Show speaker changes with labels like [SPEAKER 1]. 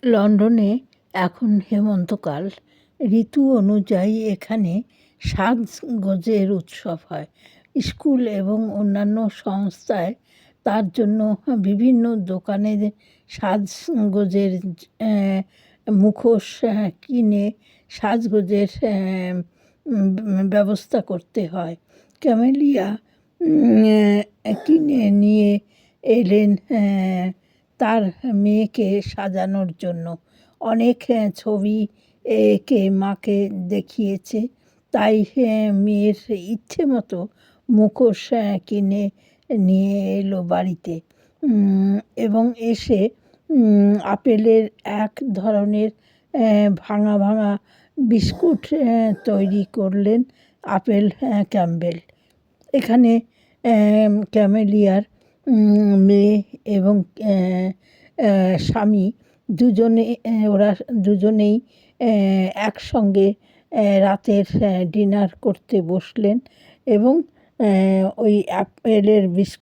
[SPEAKER 1] লন্ডনে এখন হেমন্তকাল। ঋতু অনুযায়ী এখানে সাজগোজের উৎসব হয়। স্কুল এবং অন্যান্য সংস্থায় তার জন্য বিভিন্ন দোকানে সাজগোজের মুখোশ কিনে সাজগোজের ব্যবস্থা করতে হয়। ক্যামেলিয়া কিনে নিয়ে এলেন তার মেয়েকে সাজানোর জন্য। অনেক ছবি এঁকে মাকে দেখিয়েছে, তাই মেয়ের ইচ্ছে মতো মুখোশ কিনে নিয়ে এলো বাড়িতে এবং এসে আপেলের এক ধরনের ভাঙা ভাঙা বিস্কুট তৈরি করলেন আপেল ক্যাম্বেল। এখানে ক্যামেলিয়ার মেয়ে এবং স্বামী ওরা দুজনেই একসঙ্গে রাতের ডিনার করতে বসলেন এবং ওই আপেলের